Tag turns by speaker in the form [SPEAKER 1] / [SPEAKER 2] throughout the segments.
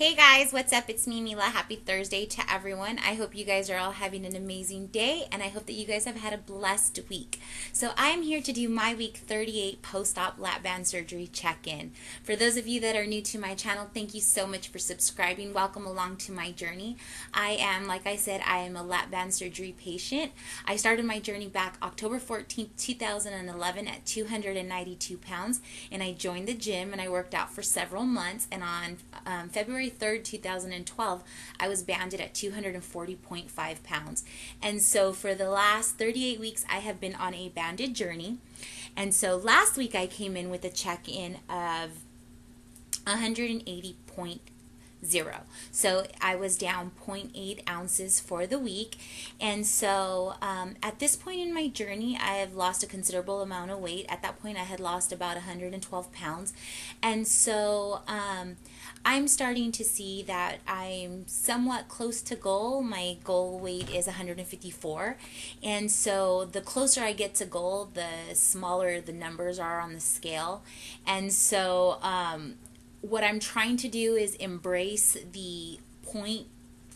[SPEAKER 1] Hey guys, what's up? It's me, Mila. Happy Thursday to everyone. I hope you guys are all having an amazing day, and I hope that you guys have had a blessed week. So I'm here to do my week 38 post-op lap band surgery check-in. For those of you that are new to my channel, thank you so much for subscribing. Welcome along to my journey. Like I said, I am a lap band surgery patient. I started my journey back October 14th, 2011 at 292 pounds, and I joined the gym and I worked out for several months, and on February 3rd, 2012, I was banded at 240.5 pounds. And so for the last 38 weeks, I have been on a banded journey. And so last week, I came in with a check-in of 180.0. So I was down zero point 0.8 ounces for the week. And so at this point in my journey, I have lost a considerable amount of weight. At that point, I had lost about 112 pounds. And so I'm starting to see that I'm somewhat close to goal. My goal weight is 154. And so the closer I get to goal, the smaller the numbers are on the scale. And so what I'm trying to do is embrace the 0.5s,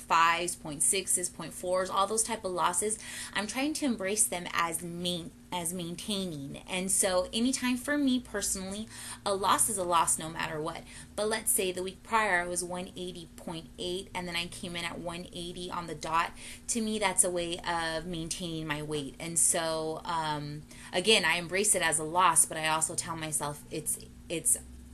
[SPEAKER 1] 0.6s, 0.4s, all those type of losses. I'm trying to embrace them as maintaining. And so anytime for me personally, a loss is a loss no matter what. But let's say the week prior I was 180.8 and then I came in at 180 on the dot. To me, that's a way of maintaining my weight. And so again, I embrace it as a loss, but I also tell myself it's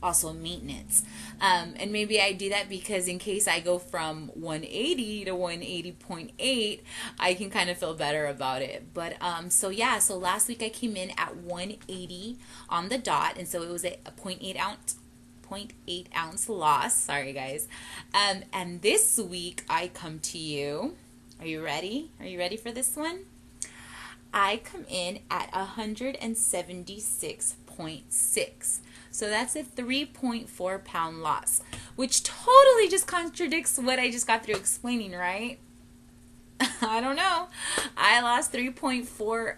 [SPEAKER 1] also maintenance. And maybe I do that because in case I go from 180 to 180.8, I can kind of feel better about it. But so last week I came in at 180 on the dot, and so it was a 0.8 ounce loss. Sorry guys. And this week I come to you. Are you ready? Are you ready for this one? I come in at 176.6. So that's a 3.4 pound loss, which totally just contradicts what I just got through explaining, right? I don't know. I lost 3.4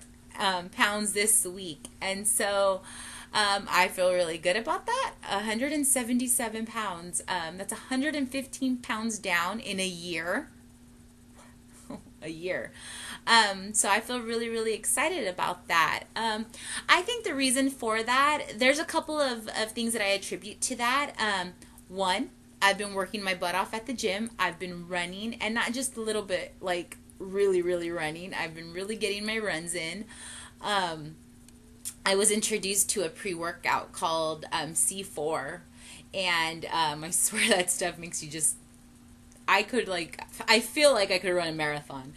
[SPEAKER 1] pounds this week. And so I feel really good about that. 177 pounds. That's 115 pounds down in a year. A year. So I feel really, really excited about that. I think the reason for that, there's a couple of things that I attribute to that. One, I've been working my butt off at the gym. I've been running, and not just a little bit, like really, really running. I've been really getting my runs in. I was introduced to a pre-workout called C4, and I swear that stuff makes you just, I feel like I could run a marathon.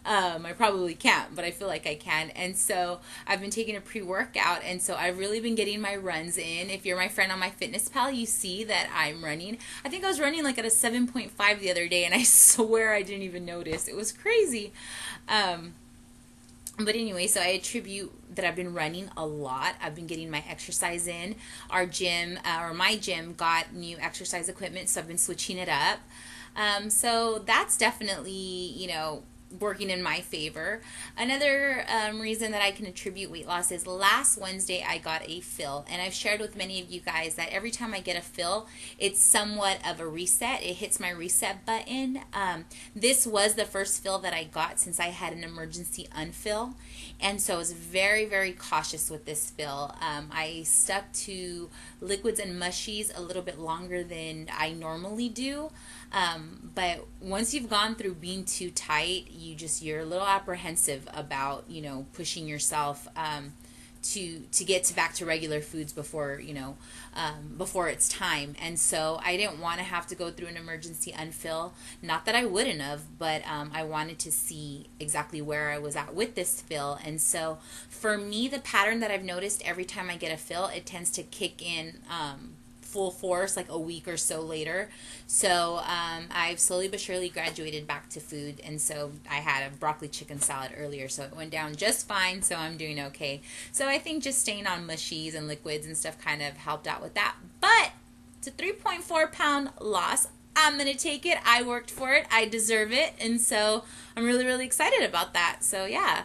[SPEAKER 1] I probably can't, but I feel like I can. And so I've been taking a pre-workout, and so I've really been getting my runs in. If you're my friend on MyFitnessPal, you see that I'm running. I think I was running like at a 7.5 the other day, and I swear I didn't even notice. It was crazy. But anyway, so I attribute that I've been running a lot. I've been getting my exercise in. Our gym, or my gym, got new exercise equipment, so I've been switching it up. So that's definitely, working in my favor. Another reason that I can attribute weight loss is last Wednesday I got a fill, and I've shared with many of you guys that every time I get a fill, it's somewhat of a reset. It hits my reset button. This was the first fill that I got since I had an emergency unfill, and so I was very, very cautious with this fill. I stuck to liquids and mushies a little bit longer than I normally do. But once you've gone through being too tight, you're a little apprehensive about, pushing yourself, to get back to regular foods before, before it's time. And so I didn't want to have to go through an emergency unfill. Not that I wouldn't have, but I wanted to see exactly where I was at with this fill. And so for me, the pattern that I've noticed every time I get a fill, it tends to kick in full force like a week or so later. So I've slowly but surely graduated back to food, and so I had a broccoli chicken salad earlier, so it went down just fine, so I'm doing okay. So I think just staying on mushies and liquids and stuff kind of helped out with that. But it's a 3.4 pound loss. I'm gonna take it. I worked for it. I deserve it, and so I'm really, really excited about that. So yeah,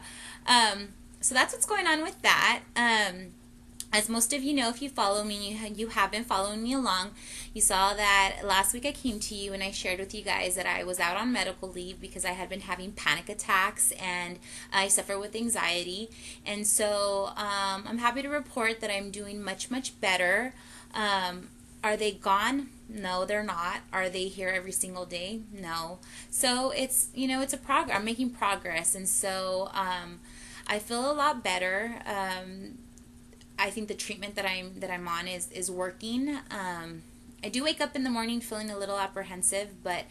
[SPEAKER 1] so that's what's going on with that. As most of you know, if you follow me, you have been following me along, you saw that last week I came to you and I shared with you guys that I was out on medical leave because I had been having panic attacks and I suffer with anxiety. And so I'm happy to report that I'm doing much, much better. Are they gone? No, they're not. Are they here every single day? No. So it's, it's a progress. I'm making progress. And so I feel a lot better. I think the treatment that I'm on is working. I do wake up in the morning feeling a little apprehensive, but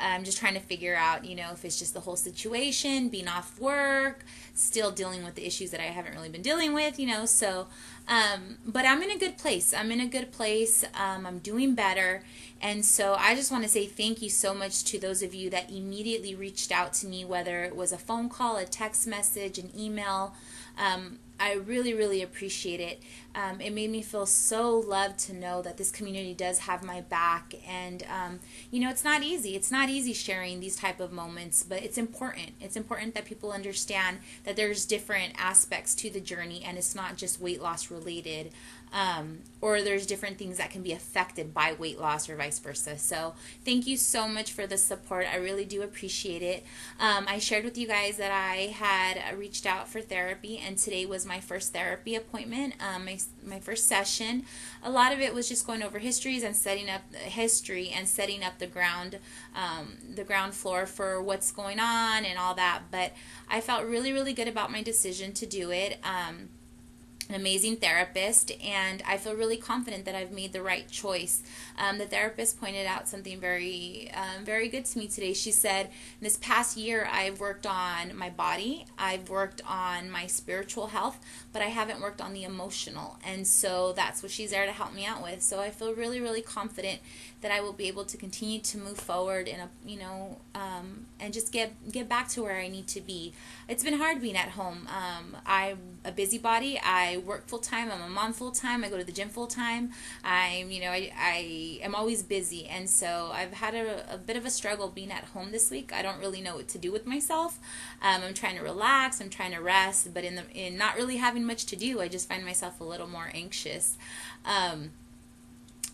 [SPEAKER 1] I'm just trying to figure out, if it's just the whole situation, being off work, still dealing with the issues that I haven't really been dealing with, so, but I'm in a good place. I'm in a good place. I'm doing better. And so I just want to say thank you so much to those of you that immediately reached out to me, whether it was a phone call, a text message, an email. I really, really appreciate it. It made me feel so loved to know that this community does have my back. And, it's not easy. It's not easy sharing these type of moments, but it's important. It's important that people understand that there's different aspects to the journey and it's not just weight loss related. Or there's different things that can be affected by weight loss or vice versa. So thank you so much for the support. I really do appreciate it. I shared with you guys that I had reached out for therapy, and today was my first therapy appointment, my first session. A lot of it was just going over histories and setting up the ground floor for what's going on and all that. But I felt really, really good about my decision to do it. An amazing therapist, and I feel really confident that I've made the right choice. The therapist pointed out something very, very good to me today. She said, this past year I've worked on my body, I've worked on my spiritual health, but I haven't worked on the emotional, and so that's what she's there to help me out with. So I feel really, really confident that I will be able to continue to move forward in and just get back to where I need to be. It's been hard being at home. I'm a busybody. I work full time. I'm a mom full time. I go to the gym full time. I am always busy, and so I've had a bit of a struggle being at home this week. I don't really know what to do with myself. I'm trying to relax. I'm trying to rest, but in not really having much to do, I just find myself a little more anxious.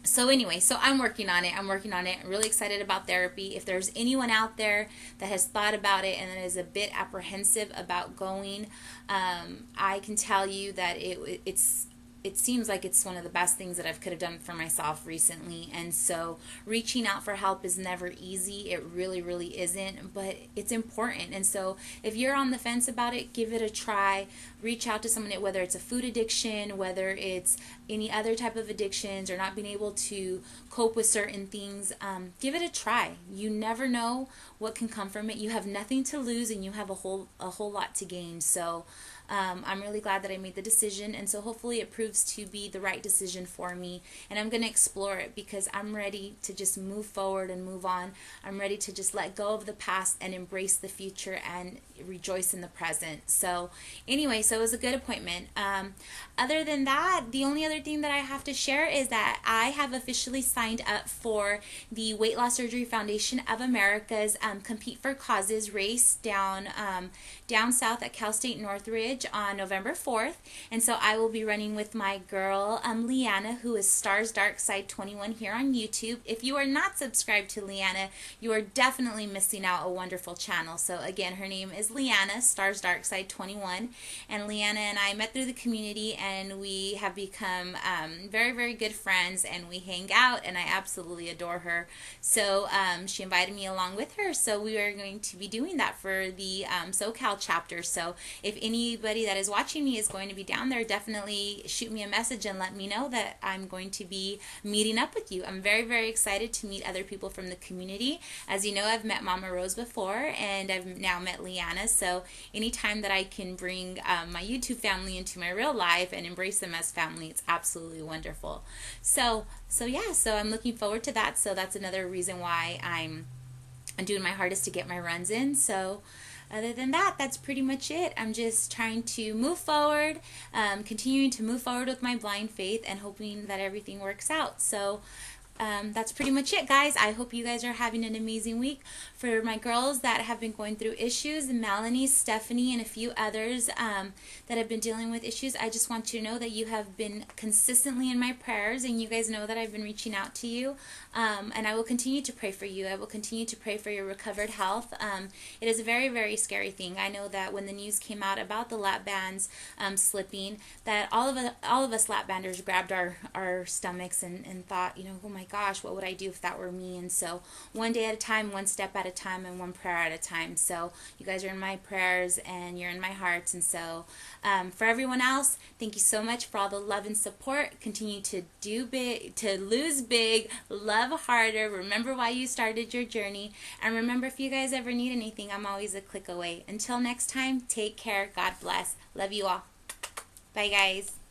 [SPEAKER 1] So anyway, so I'm working on it. I'm really excited about therapy. If there's anyone out there that has thought about it and that is a bit apprehensive about going, I can tell you that it seems like it's one of the best things that I could have done for myself recently. And so reaching out for help is never easy. It really, really isn't, but it's important. And so if you're on the fence about it, give it a try. Reach out to someone, whether it's a food addiction, whether it's any other type of addictions or not being able to cope with certain things. Give it a try. You never know what can come from it. You have nothing to lose and you have a whole lot to gain. So I'm really glad that I made the decision, and so hopefully it proves to be the right decision for me, and I'm going to explore it because I'm ready to just move forward and move on. I'm ready to just let go of the past and embrace the future and rejoice in the present. So anyway, so it was a good appointment. Other than that, the only other thing that I have to share is that I have officially signed up for the Weight Loss Surgery Foundation of America's Compete for Causes race down south at Cal State Northridge on November 4th. And so I will be running with my girl Leanna, who is Stars Dark Side 21 here on YouTube. If you are not subscribed to Leanna, you are definitely missing out a wonderful channel. So again, her name is Leanna, Stars Dark Side 21, and Leanna and I met through the community, and we have become very, very good friends, and we hang out, and I absolutely adore her. So she invited me along with her, so we are going to be doing that for the SoCal chapter. So if anybody that is watching me is going to be down there, definitely shoot me a message and let me know that I'm going to be meeting up with you. I'm very, very excited to meet other people from the community. As you know, I've met Mama Rose before, and I've now met Leanna. So anytime that I can bring my YouTube family into my real life and embrace them as family, it's absolutely wonderful. So yeah, so I'm looking forward to that. So that's another reason why I'm doing my hardest to get my runs in. So other than that, that's pretty much it. I'm just trying to move forward, continuing to move forward with my blind faith and hoping that everything works out. So that's pretty much it, guys. I hope you guys are having an amazing week. For my girls that have been going through issues, Melanie, Stephanie, and a few others that have been dealing with issues, I just want you to know that you have been consistently in my prayers, and you guys know that I've been reaching out to you, and I will continue to pray for you. I will continue to pray for your recovered health. It is a very, very scary thing. I know that when the news came out about the lap bands slipping, that all of us lap banders grabbed our stomachs and thought, oh my gosh, what would I do if that were me? And so one day at a time, one step at a time, and one prayer at a time. So you guys are in my prayers and you're in my hearts. And so for everyone else, thank you so much for all the love and support. Continue to do big, to lose big, love harder. Remember why you started your journey. And remember, if you guys ever need anything, I'm always a click away. Until next time, take care. God bless. Love you all. Bye, guys.